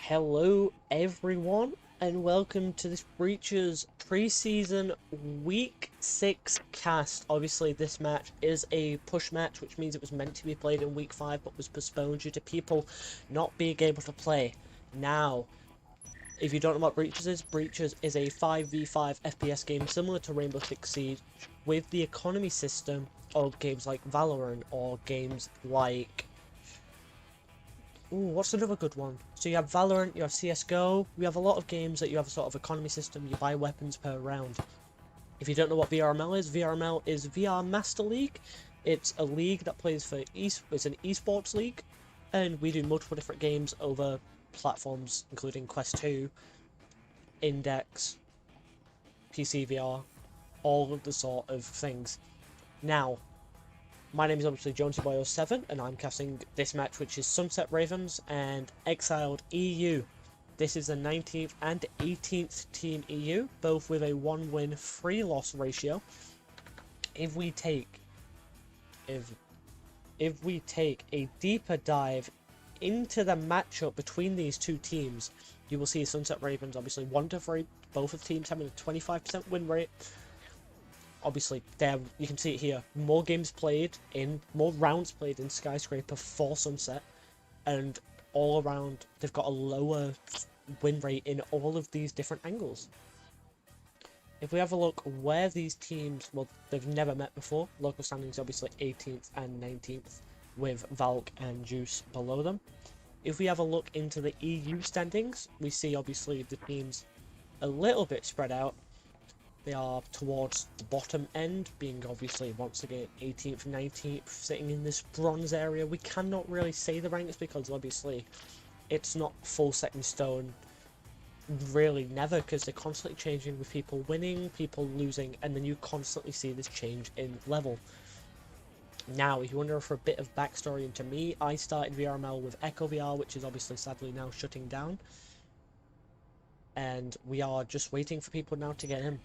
Hello everyone and welcome to this Breachers pre-season week 6 cast. Obviously this match is a push match, which means it was meant to be played in week 5 but was postponed due to people not being able to play. Now, if you don't know what Breachers is a 5v5 FPS game similar to Rainbow Six Siege with the economy system of games like Valorant or games like what's another good one? So you have Valorant, you have CSGO, we have a lot of games that you have a sort of economy system, you buy weapons per round. If you don't know what VRML is VR Master League. It's a league that plays for it's an esports league, and we do multiple different games over platforms, including Quest 2, Index, PC VR, all of the sort of things. Now, my name is obviously JonesyBoy07, and I'm casting this match, which is SunsetRavens and EXILED EU. This is the 19th and 18th Team EU, both with a 1-win, 3-loss ratio. If we take a deeper dive into the matchup between these two teams, you will see SunsetRavens obviously 1-3, both of teams having a 25% win rate. Obviously, there you can see it here. More rounds played in Skyscraper for Sunset, and all around they've got a lower win rate in all of these different angles. If we have a look where these teams, well, they've never met before. Local standings obviously 18th and 19th, with Valk and Juice below them. If we have a look into the EU standings, we see obviously the teams a little bit spread out. They are towards the bottom end, being obviously once again 18th, 19th, sitting in this bronze area. We cannot really say the ranks because obviously it's not full set in stone. Really never, because they're constantly changing with people winning, people losing, and then you constantly see this change in level. Now, if you wonder for a bit of backstory into me, I started VRML with Echo VR, which is obviously sadly now shutting down. And we are just waiting for people now to get in.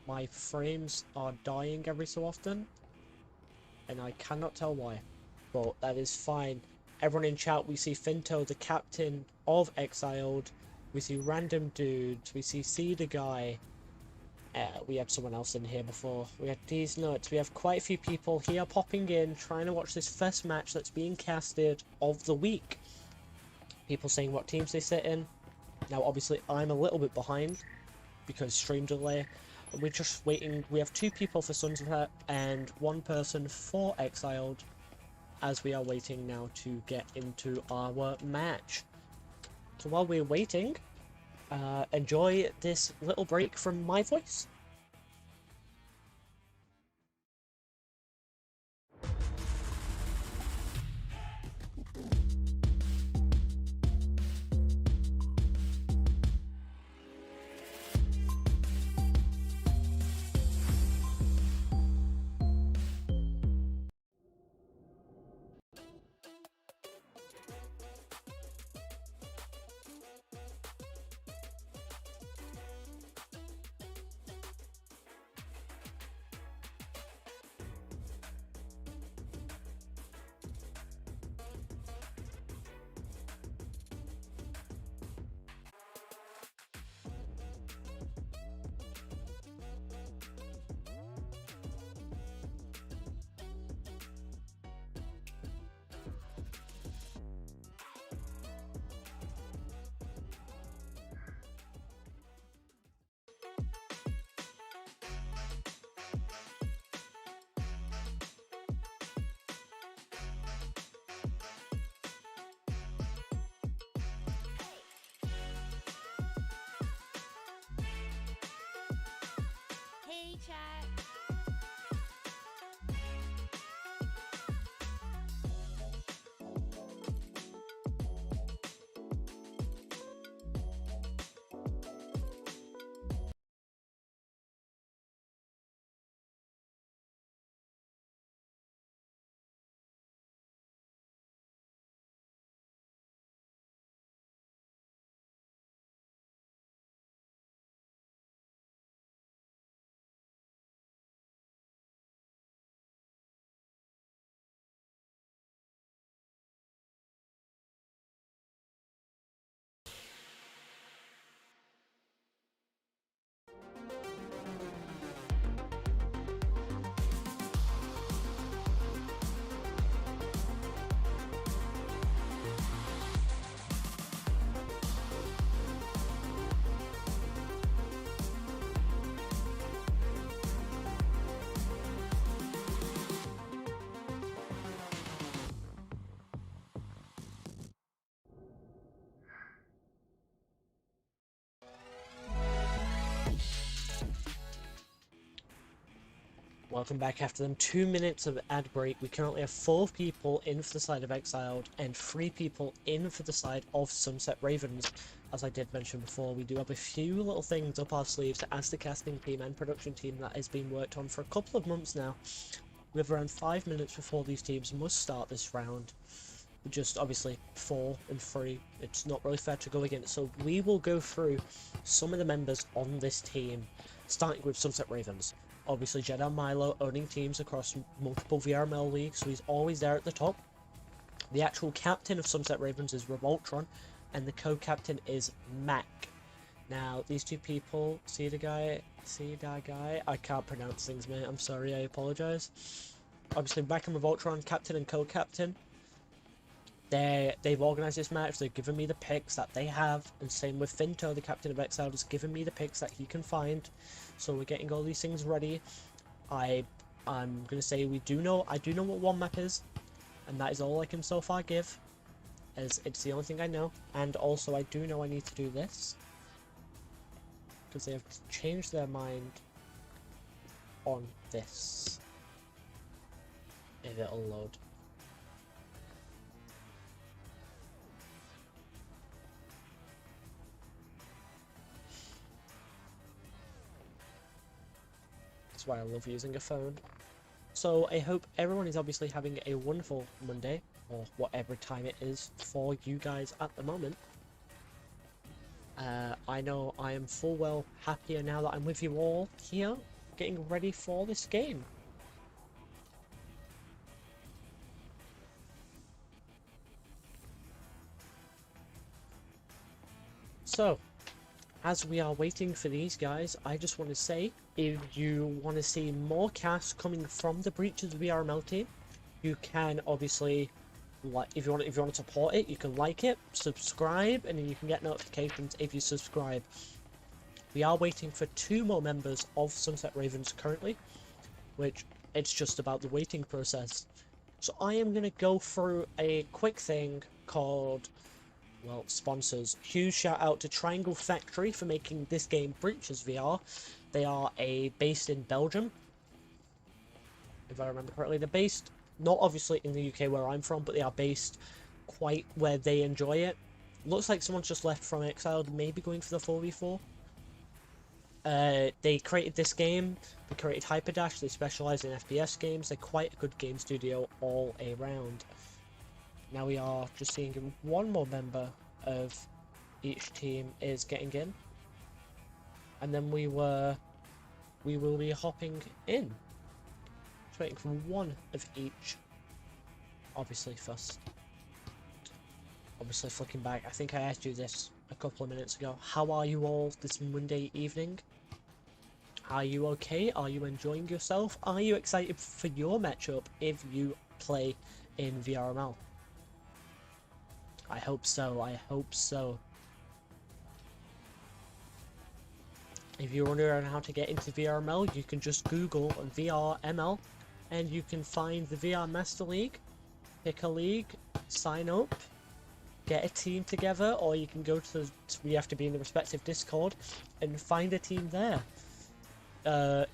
My frames are dying every so often, and I cannot tell why, but that is fine. Everyone in chat, we see Finto, the captain of Exiled, we see random dudes, we see Cedar Guy, we had someone else in here before, we had these nuts, we have quite a few people here popping in, trying to watch this first match that's being casted of the week. People saying what teams they sit in. Now obviously I'm a little bit behind, because stream delay. We're just waiting. We have 2 people for Sunset and 1 person for Exiled, as we are waiting now to get into our match. So while we're waiting, enjoy this little break from my voice. Hey, chat. Welcome back after them 2 minutes of ad break. We currently have 4 people in for the side of EXILED and 3 people in for the side of SunsetRavens. As I did mention before, we do have a few little things up our sleeves as the casting team and production team that has been worked on for a couple of months now. We have around 5 minutes before these teams must start this round. Just obviously 4 and 3, it's not really fair to go against, so we will go through some of the members on this team, starting with SunsetRavens. Obviously Jedi Milo owning teams across multiple VRML leagues, so he's always there at the top. The actual captain of SunsetRavens is Revoltron, and the co-captain is Mac. Now these two people, see that guy, I can't pronounce things, mate, I'm sorry, I apologise. Obviously Mac and Revoltron, captain and co-captain. They've organised this match, they've given me the picks that they have, and same with Finto, the captain of EXILED, has given me the picks that he can find. So we're getting all these things ready. I'm gonna say I do know what one map is, and that is all I can so far give, as it's the only thing I know. And also I do know I need to do this, because they have changed their mind on this. If it'll load. Why I love using a phone. So I hope everyone is obviously having a wonderful Monday, or whatever time it is for you guys at the moment. I know I am full well happier now that I'm with you all here, getting ready for this game. So, as we are waiting for these guys, I just want to say, if you want to see more casts coming from the Breaches VRML team, you can obviously, like, if you want to support it, you can like it, subscribe, and then you can get notifications if you subscribe. We are waiting for 2 more members of SunsetRavens currently, which it's just about the waiting process. So I am going to go through a quick thing called, well, sponsors. Huge shout out to Triangle Factory for making this game Breaches VR. They are based in Belgium, if I remember correctly. They're based not obviously in the UK where I'm from, but they are based quite where they enjoy it. Looks like someone's just left from EXILED, maybe going for the 4v4. They created this game, they created Hyperdash, they specialise in FPS games, they're quite a good game studio all around. Now we are just seeing one more member of each team is getting in, and then we will be hopping in. Just waiting for one of each. Obviously first. Obviously flicking back, I think I asked you this a couple of minutes ago. How are you all this Monday evening? Are you okay? Are you enjoying yourself? Are you excited for your matchup if you play in VRML? I hope so, I hope so. If you're wondering how to get into VRML, you can just Google VRML and you can find the VR Master League, pick a league, sign up, get a team together, or you can go to we have to be in the respective Discord and find a team there.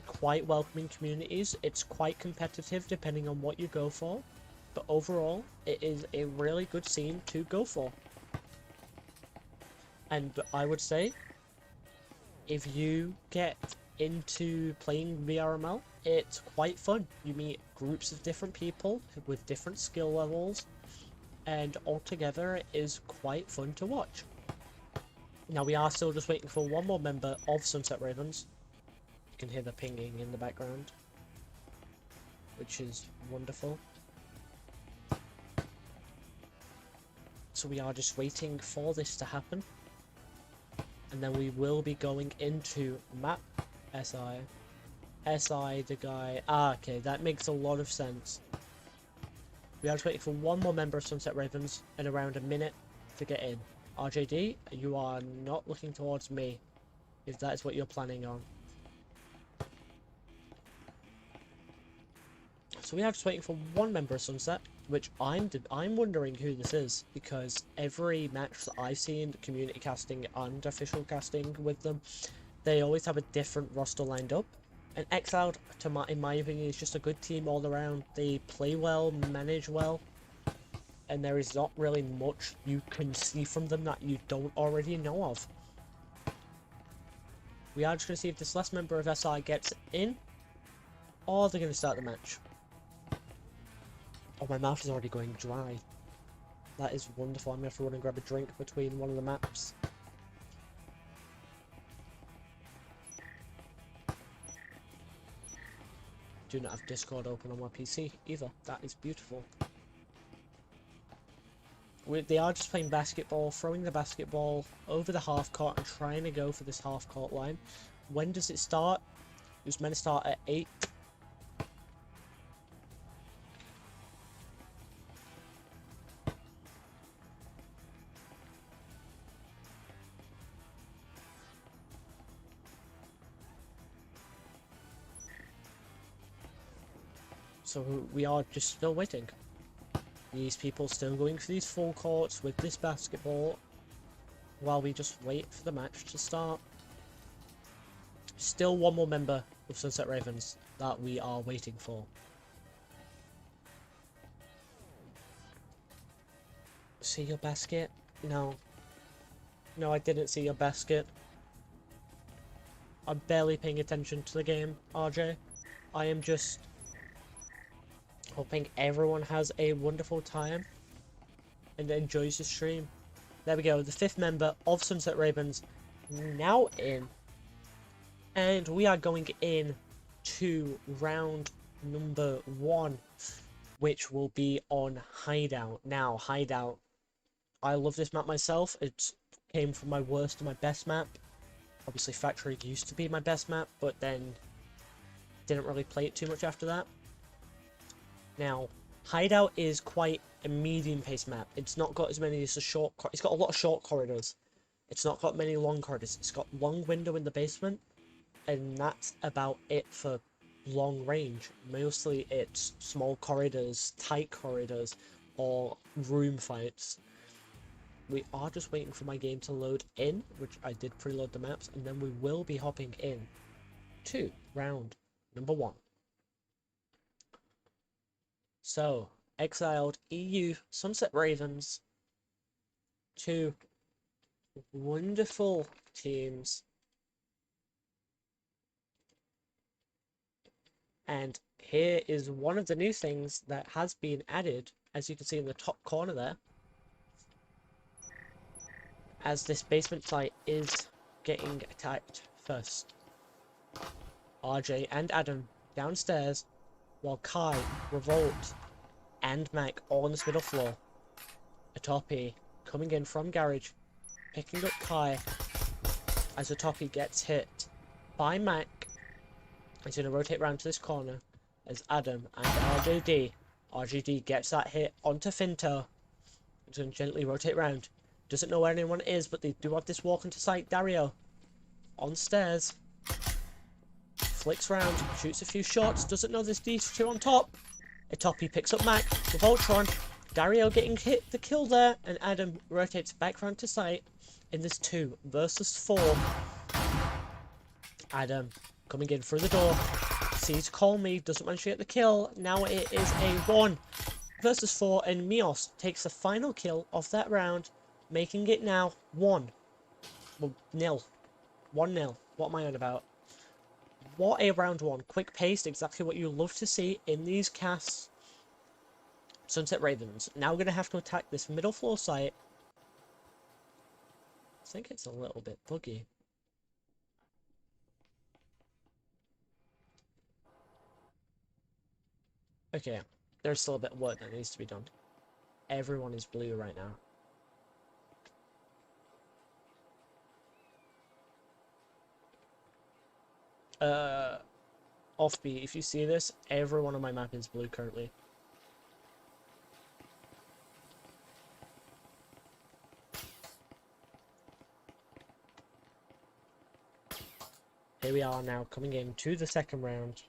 Quite welcoming communities, it's quite competitive depending on what you go for. But overall, it is a really good scene to go for. And I would say, if you get into playing VRML, it's quite fun. You meet groups of different people with different skill levels, and altogether it is quite fun to watch. Now we are still just waiting for one more member of SunsetRavens. You can hear the pinging in the background, which is wonderful. So we are just waiting for this to happen, and then we will be going into map SI the guy. Okay, that makes a lot of sense. We are just waiting for one more member of SunsetRavens in around a minute to get in. RJD, you are not looking towards me, if that is what you're planning on. So we are just waiting for one member of Sunset, which I'm wondering who this is, because every match that I've seen, community casting and official casting with them, they always have a different roster lined up. And EXILED, in my opinion, is just a good team all around. They play well, manage well, and there is not really much you can see from them that you don't already know of. We are just going to see if this last member of SI gets in, or they're going to start the match. Oh, my mouth is already going dry. That is wonderful. I'm going to have to run and grab a drink between one of the maps. Do not have Discord open on my PC either. That is beautiful. They are just playing basketball, throwing the basketball over the half court and trying to go for this half court line. When does it start? It was meant to start at 8. So we are just still waiting. These people still going for these full courts with this basketball while we just wait for the match to start. Still one more member of SunsetRavens that we are waiting for. See your basket? No. No, I didn't see your basket. I'm barely paying attention to the game, RJ. I am just hoping everyone has a wonderful time and enjoys the stream. There we go, the 5th member of SunsetRavens now in. And we are going in to round number 1, which will be on Hideout. Now, Hideout, I love this map myself. It came from my worst to my best map. Obviously, Factory used to be my best map, but then didn't really play it too much after that. Now, Hideout is quite a medium-paced map. It's not got as many as a short... It's got a lot of short corridors. It's not got many long corridors. It's got long window in the basement, and that's about it for long range. Mostly it's small corridors, tight corridors, or room fights. We are just waiting for my game to load in, which I did preload the maps, and then we will be hopping in to round number 1. So, EXILED, EU, SunsetRavens, 2 wonderful teams. And here is one of the new things that has been added, as you can see in the top corner there. As this basement site is getting attacked first. RJ and Adam downstairs, while Kai, Revolt, and Mac all on this middle floor. Atopi coming in from garage, picking up Kai as Atopi gets hit by Mac. He's going to rotate around to this corner as Adam and RJD gets that hit onto Finto. He's going to gently rotate around. Doesn't know where anyone is, but they do have this walk into sight. Dario on stairs. Flicks round, shoots a few shots, doesn't know there's these 2 on top. Atopi picks up Mac with Ultron. Dario getting hit the kill there, and Adam rotates back round to sight in this 2 versus 4. Adam coming in through the door, sees Call Me, doesn't manage to get the kill. Now it is a 1 versus 4, and Mios takes the final kill of that round, making it now 1-0. What am I on about? What a round 1. Quick paced, exactly what you love to see in these casts. SunsetRavens now going to have to attack this middle floor site. I think it's a little bit buggy. Okay, there's still a bit of work that needs to be done. Everyone is blue right now. Offbeat, if you see this, everyone on my map is blue currently. Here we are now, coming in to the second round.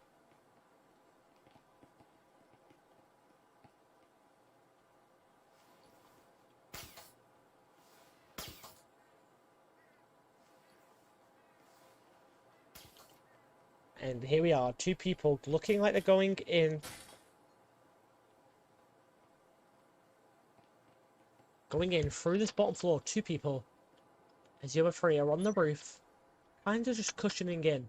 And here we are, two people looking like they're going in. Going in through this bottom floor, two people. As the other three are on the roof. Kind of just cushioning in.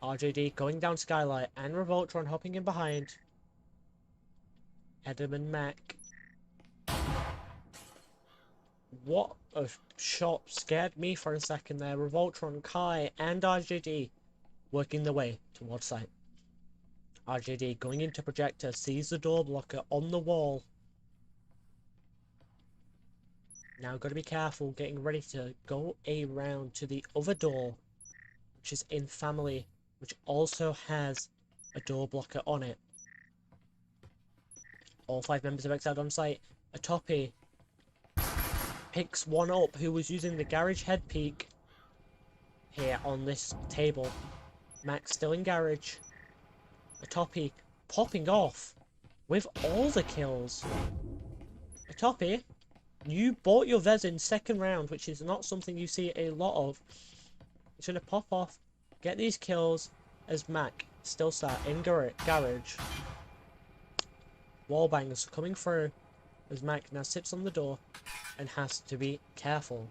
RJD going down Skylight and Revoltron hopping in behind. Adam and Mac. What a shot scared me for a second there. Revoltron, Kai and RJD working their way towards site. RJD going into projector, sees the door blocker on the wall. Now got to be careful, getting ready to go around to the other door, which is in family, which also has a door blocker on it. All 5 members of EXILED on site. Atopi picks one up who was using the garage head peak here on this table. Max still in garage. Atopi popping off with all the kills. Atopi, you bought your Vez in second round, which is not something you see a lot of. He's going to pop off, get these kills as Mac still sat in garage. Wallbangers coming through as Mac now sits on the door and has to be careful.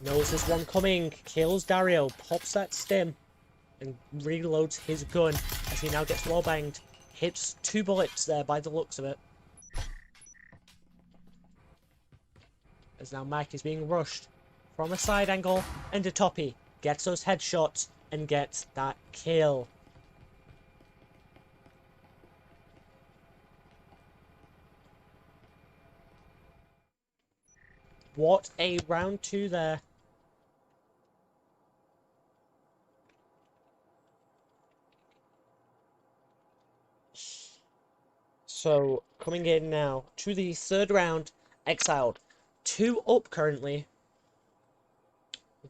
Knows there's one coming, kills Dario, pops that stim and reloads his gun as he now gets wallbanged. Hits 2 bullets there by the looks of it. As now Mac is being rushed from a side angle, and Atopi gets those headshots and gets that kill. What a round 2 there. So, coming in now to the 3rd round, EXILED. 2 up currently.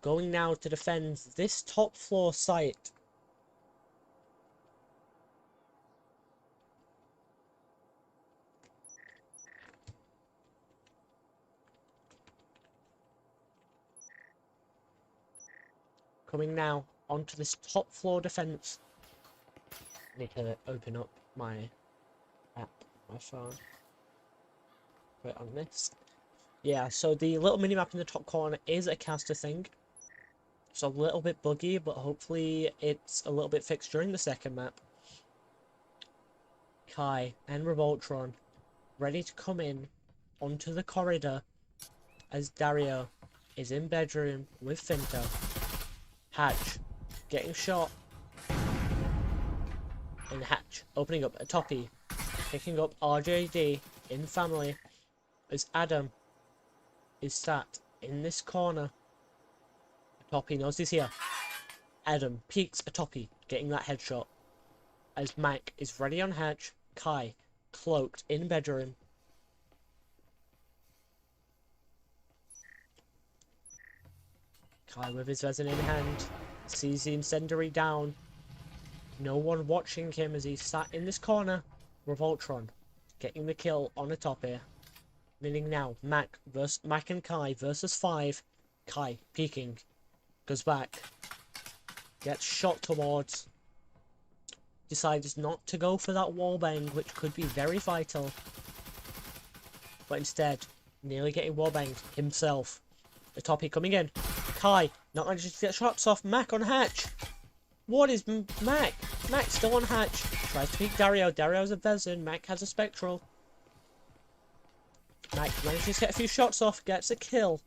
Going now to defend this top floor site. Coming now onto this top floor defense. Need to open up my app, my phone. Put it on this. Yeah, so the little minimap in the top corner is a caster thing. It's a little bit buggy, but hopefully it's a little bit fixed during the second map. Kai and Revoltron ready to come in onto the corridor as Dario is in bedroom with Finto. Hatch getting shot. And Hatch opening up a Toppy, picking up RJD in family as Adam is sat in this corner. Toppy knows he's here. Adam peeks a Toppy, getting that headshot as Mac is ready on Hatch. Kai cloaked in bedroom. Kai with his resin in hand sees the incendiary down. No one watching him as he sat in this corner. Revoltron getting the kill on the top here. Meaning now Mac and Kai versus 5. Kai peeking. Goes back. Gets shot towards. Decides not to go for that wallbang, which could be very vital. But instead, nearly getting wallbanged himself. The Toppy coming in. Kai not managing to get shots off. Mac on Hatch. What is Mac? Mac still on Hatch. Tries to peek Dario. Dario's a Vezin. Mac has a Spectral. Mac manages to get a few shots off. Gets a kill.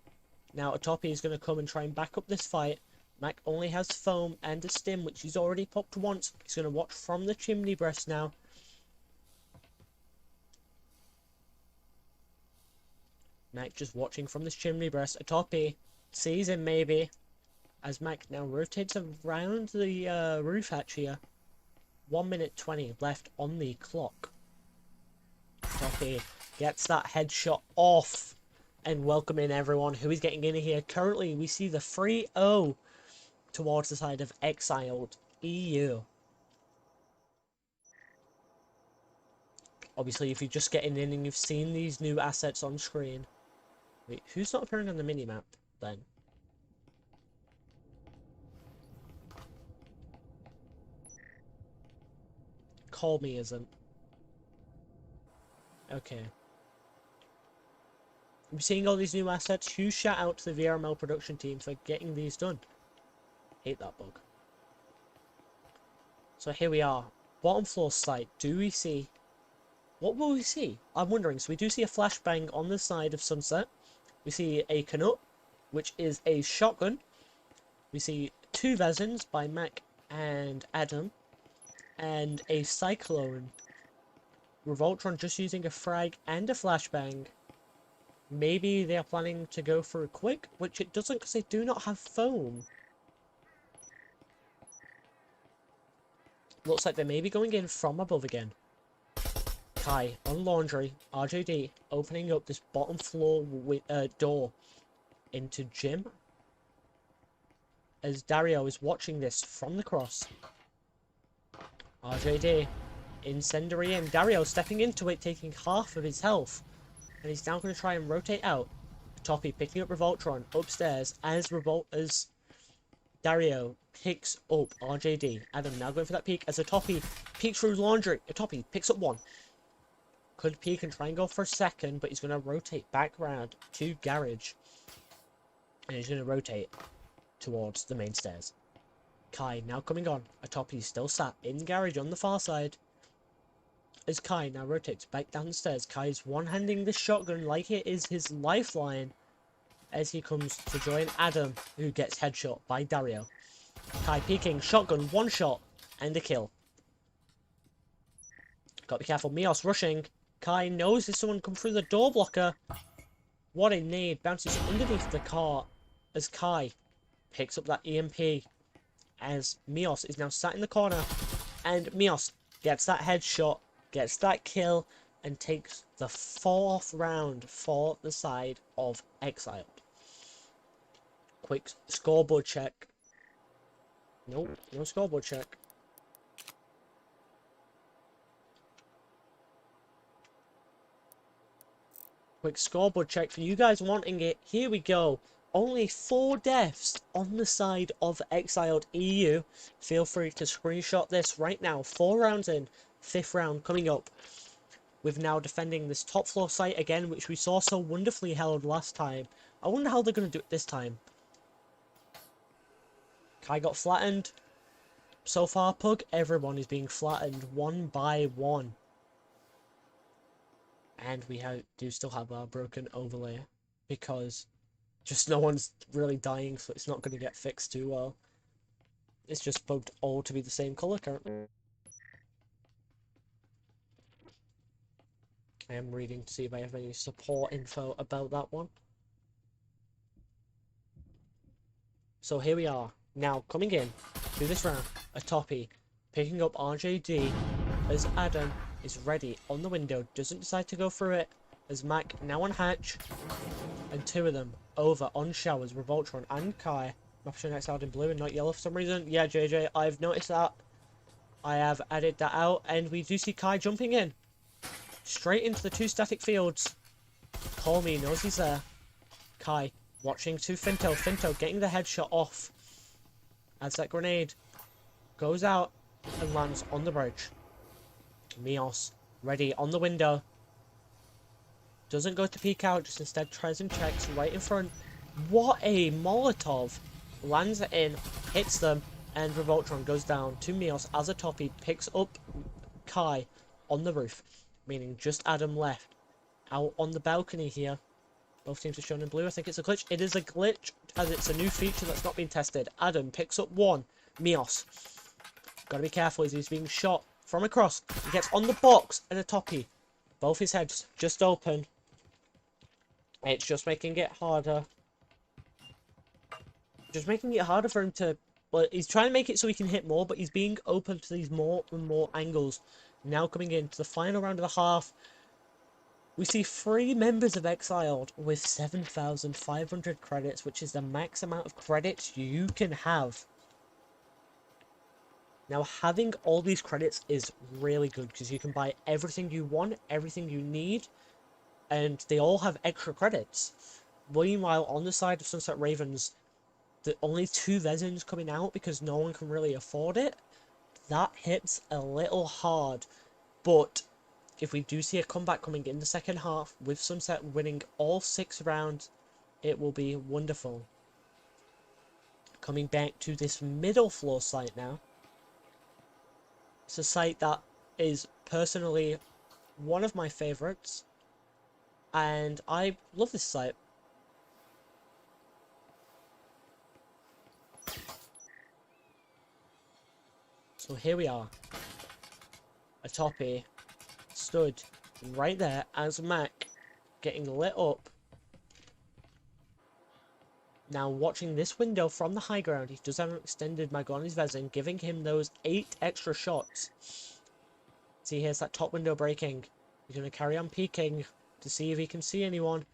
Now Atopi is going to come and try and back up this fight. Mac only has foam and a stim, which he's already popped once. He's going to watch from the chimney breast now. Mac just watching from this chimney breast. Atopi sees him maybe. As Mac now rotates around the roof hatch here. 1 minute 20 left on the clock. Atopi gets that headshot off. And welcoming everyone who is getting in here. Currently, we see the 3-0 towards the side of EXILED EU. Obviously, if you're just getting in and you've seen these new assets on screen. Wait, who's not appearing on the minimap then? Call Me isn't. Okay. I'm seeing all these new assets. Huge shout out to the VRML production team for getting these done. Hate that bug. So here we are. Bottom floor site. Do we see... What will we see? I'm wondering. So we do see a flashbang on the side of Sunset. We see a Canuck, which is a shotgun. We see 2 Vezins by Mac and Adam. And a Cyclone. Revoltron just using a frag and a flashbang. Maybe they are planning to go for a quick, which it doesn't because they do not have foam. Looks like they may be going in from above again. Kai on laundry, RJD opening up this bottom floor door into gym. As Dario is watching this from the cross. RJD, incendiary and Dario stepping into it, taking half of his health. And he's now going to try and rotate out. Toppy picking up Revoltron upstairs as Dario picks up RJD. Adam now going for that peek as a Toppy peeks through laundry. A Toppy picks up 1. Could peek and try and go for a second, but he's going to rotate back around to garage. And he's going to rotate towards the main stairs. Kai now coming on. A Toppy still sat in garage on the far side. As Kai now rotates back down the stairs, Kai's one-handing the shotgun like it is his lifeline as he comes to join Adam, who gets headshot by Dario. Kai peeking, shotgun, 1 shot, and a kill. Gotta be careful, Mios rushing. Kai knows there's someone come through the door blocker. What a nade, bounces underneath the car as Kai picks up that EMP. As Mios is now sat in the corner, and Mios gets that headshot. Gets that kill and takes the 4th round for the side of Exiled. Quick scoreboard check. Nope, no scoreboard check. Quick scoreboard check for you guys wanting it. Here we go. Only 4 deaths on the side of Exiled EU. Feel free to screenshot this right now. 4 rounds in. 5th round coming up. With now defending this top floor site again, which we saw so wonderfully held last time. I wonder how they're going to do it this time. Kai got flattened. So far, Pug, everyone is being flattened 1 by 1. And we do still have our broken overlay. Because just no one's really dying, so it's not going to get fixed too well. It's just bugged all to be the same colour currently. I am reading to see if I have any support info about that one. So here we are. Now coming in to this round. A Toppy picking up RJD as Adam is ready on the window. Doesn't decide to go through it as Mac now on hatch. And 2 of them over on showers. Revoltron and Kai. I'm showing Exiled in blue and not yellow for some reason. Yeah, JJ, I've noticed that. I have added that out. And we do see Kai jumping in. Straight into the 2 static fields. Call Me knows he's there. Kai watching to Finto. Finto getting the headshot off. As that grenade goes out and lands on the bridge. Mios ready on the window. Doesn't go to peek out, just instead tries and checks right in front. What a Molotov. Lands it in, hits them, and Revoltron goes down to Mios as a Toppy picks up Kai on the roof. Meaning just Adam left. Out on the balcony here. Both teams are shown in blue. I think it's a glitch. It is a glitch, as it's a new feature that's not been tested. Adam picks up 1. Mios. Gotta be careful as he's being shot from across. He gets on the box and a Toppy. Both his heads just open. It's just making it harder. Just making it harder for him to... Well, he's trying to make it so he can hit more, but he's being open to these more and more angles. Now coming into the final round of the half, we see 3 members of Exiled with 7,500 credits, which is the max amount of credits you can have. Now, having all these credits is really good because you can buy everything you want, everything you need, and they all have extra credits. Meanwhile, on the side of SunsetRavens, the only 2 Vezins coming out because no one can really afford it. That hits a little hard, but if we do see a comeback coming in the second half with Sunset winning all 6 rounds, it will be wonderful. Coming back to this middle floor site now. It's a site that is personally one of my favorites, and I love this site. So here we are. A toppy stood right there as Mac getting lit up. Now watching this window from the high ground, he does have an extended mag on his Vezin, giving him those 8 extra shots. See, here's that top window breaking. He's going to carry on peeking to see if he can see anyone.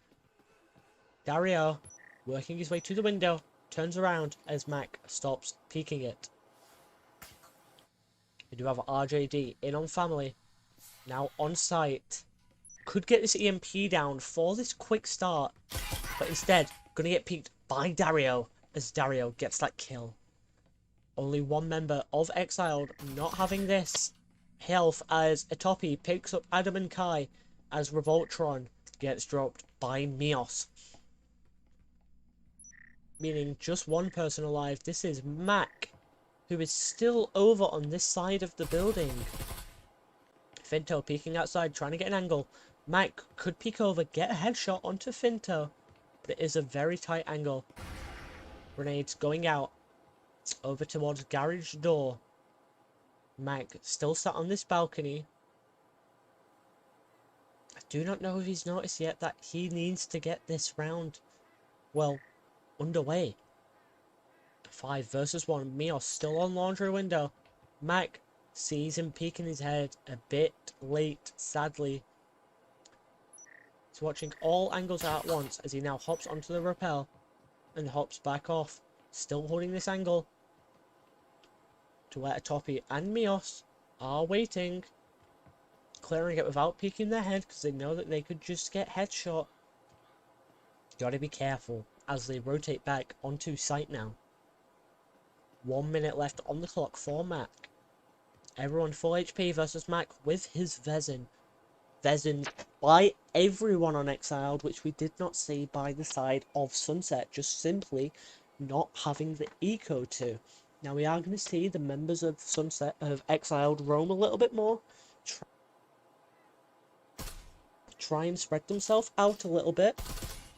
Dario, working his way to the window, turns around as Mac stops peeking it. We do have RJD in on family, now on site. Could get this EMP down for this quick start, but instead, going to get peeked by Dario as Dario gets that kill. Only one member of Exiled not having this health as Atopi picks up Adam and Kai as Revoltron gets dropped by Mios. Meaning just one person alive. This is Mac, who is still over on this side of the building. Finto peeking outside, trying to get an angle. Mac could peek over, get a headshot onto Finto, but it is a very tight angle. Grenades going out over towards garage door. Mac still sat on this balcony. I do not know if he's noticed yet that he needs to get this round, well, underway. 5 versus 1. Mios still on laundry window. Mac sees him peeking his head a bit late, sadly. He's watching all angles out at once as he now hops onto the rappel and hops back off. Still holding this angle to where Atopi and Mios are waiting. Clearing it without peeking their head because they know that they could just get headshot. Gotta be careful as they rotate back onto site now. 1 minute left on the clock for Mac. Everyone full HP versus Mac with his Vezin. Vezin by everyone on Exiled, which we did not see by the side of Sunset, just simply not having the eco to. Now we are going to see the members of Sunset of Exiled roam a little bit more, try and spread themselves out a little bit,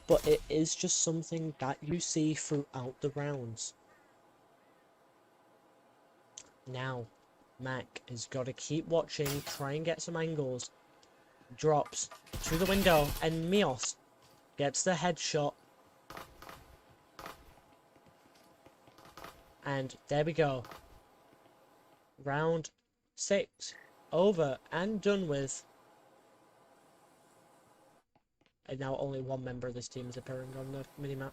but it is just something that you see throughout the rounds. Now Mac has got to keep watching, try and get some angles. Drops to the window and Mios gets the headshot. And there we go. Round 6 over and done with. And now only one member of this team is appearing on the minimap.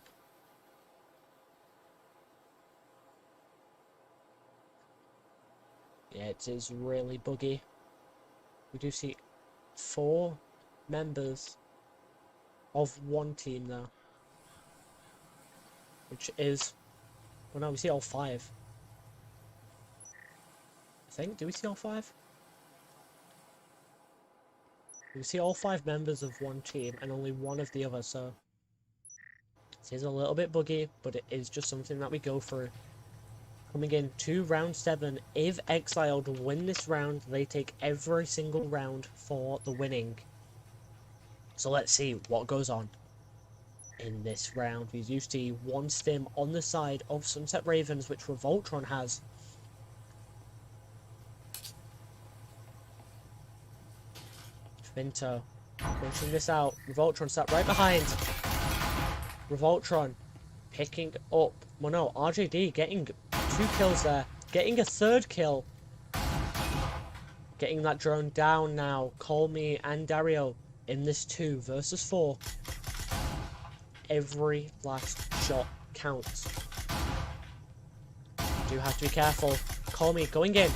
Yeah, it is really buggy. We do see 4 members of one team though, which is, well, no, we see all 5. I think, do we see all 5? We see all 5 members of one team and only one of the other, so it is a little bit buggy, but it is just something that we go through. Coming in to round 7, if Exiled win this round, they take every single round for the winning. So let's see what goes on in this round. We do see one stim on the side of SunsetRavens, which Revoltron has. Finto pushing this out. Revoltron sat right behind. Revoltron picking up. Well, no, RJD getting 2 kills there. Getting a 3rd kill. Getting that drone down now. Call Me and Dario in this 2 versus 4. Every last shot counts. Do have to be careful. Call Me going in.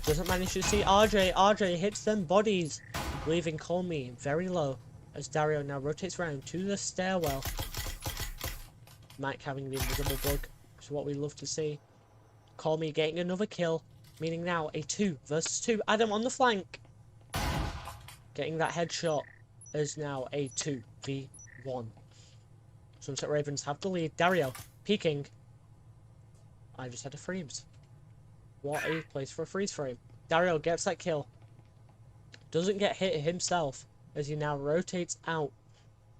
Doesn't manage to see RJ. RJ hits them bodies, leaving Call Me very low as Dario now rotates around to the stairwell. Mike having the invisible bug is what we love to see. Call Me getting another kill meaning now a 2 versus 2. Adam on the flank. Getting that headshot is now a 2v1. SunsetRavens have the lead. Dario peeking. I just had a freeze. What a place for a freeze frame. Dario gets that kill. Doesn't get hit himself as he now rotates out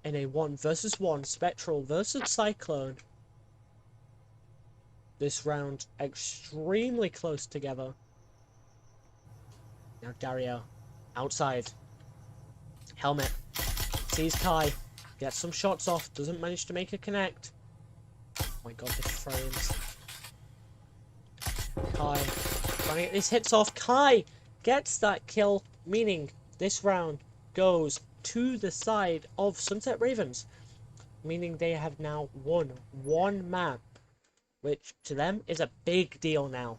in a 1 versus 1 Spectral versus Cyclone. This round extremely close together. Now Dario outside. Helmet sees Kai. Gets some shots off. Doesn't manage to make a connect. Oh my god, the frames. Kai trying to get these hits off. Kai gets that kill, meaning this round goes to the side of SunsetRavens, meaning they have now won one map, which to them is a big deal now.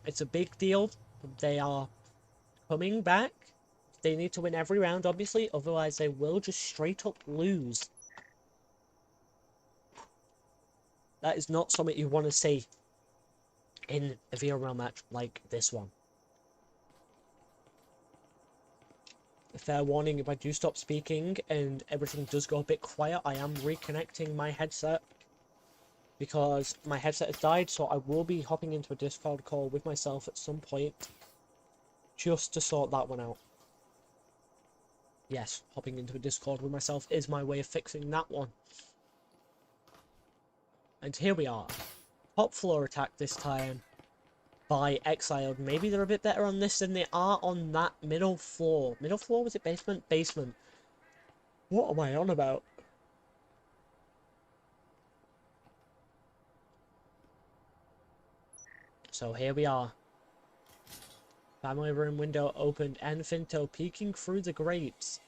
It's a big deal. They are coming back. They need to win every round, obviously, otherwise they will just straight up lose. That is not something you want to see in a VRML match like this one. A fair warning, if I do stop speaking and everything does go a bit quiet, I am reconnecting my headset because my headset has died, so I will be hopping into a Discord call with myself at some point just to sort that one out. Yes, hopping into a Discord with myself is my way of fixing that one. And here we are. Top floor attack this time by EXILED. Maybe they're a bit better on this than they are on that middle floor. Middle floor? Was it basement? Basement. What am I on about? So here we are. Family room window opened and Finto peeking through the grapes.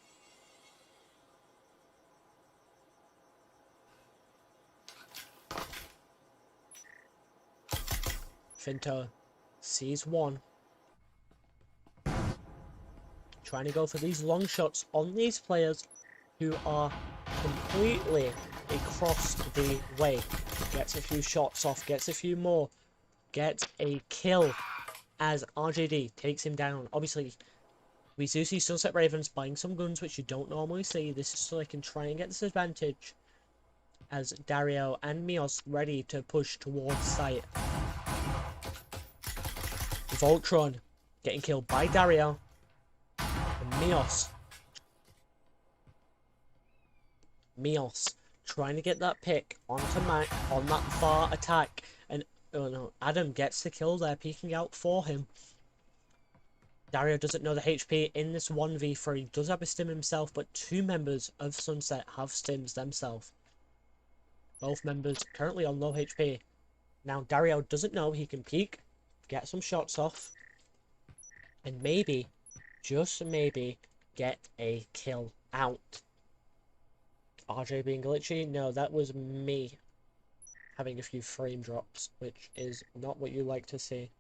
Finto sees one. Trying to go for these long shots on these players who are completely across the way. Gets a few shots off, gets a few more. Gets a kill as RJD takes him down. Obviously, we do see SunsetRavens buying some guns, which you don't normally see. This is so they can try and get this advantage. As Dario and Mios ready to push towards site. Voltron getting killed by Dario. And Mios trying to get that pick onto Mac on that far attack. And oh no, Adam gets the kill there, peeking out for him. Dario doesn't know the HP in this 1v3. He does have a stim himself, but two members of Sunset have stims themselves. Both members currently on low HP. Now Dario doesn't know he can peek, get some shots off, and maybe, just maybe, get a kill out. RJ being glitchy? No, that was me having a few frame drops, which is not what you like to see.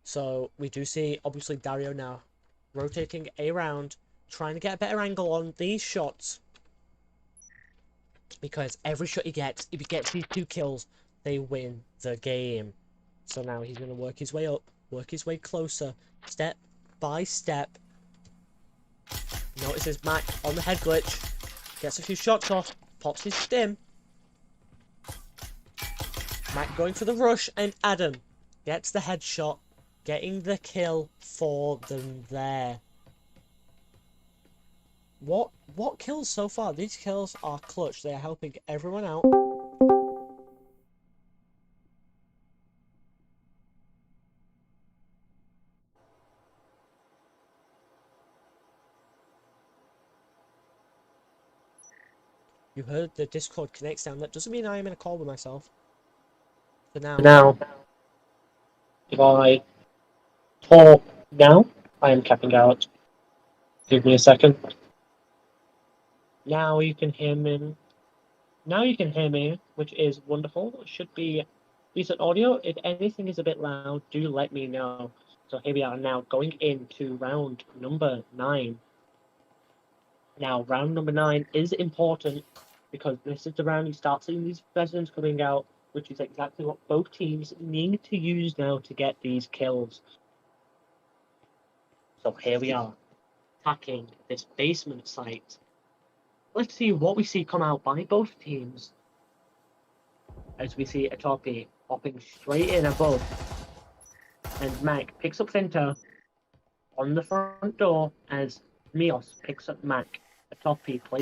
So we do see, obviously, Dario now rotating around, trying to get a better angle on these shots. Because every shot he gets, if he gets these 2 kills, they win the game. So now he's going to work his way up, work his way closer, step by step. Notices Mac on the head glitch, gets a few shots off, pops his stim. Mac going for the rush, and Adam gets the headshot, getting the kill for them there. What kills so far? These kills are clutch. They are helping everyone out. You heard the Discord connects down. That doesn't mean I am in a call with myself. For now, if I talk now, I am capping out. Give me a second. Now you can hear me. Now you can hear me, which is wonderful. It should be decent audio. If anything is a bit loud, do let me know. So here we are now going into round number 9. Now, round number 9 is important because this is the round you start seeing these residents coming out, which is exactly what both teams need to use now to get these kills. So here we are, attacking this basement site. Let's see what we see come out by both teams. As we see Atopi hopping straight in above, and Mac picks up Finta on the front door as Mios picks up Mac. Atopi places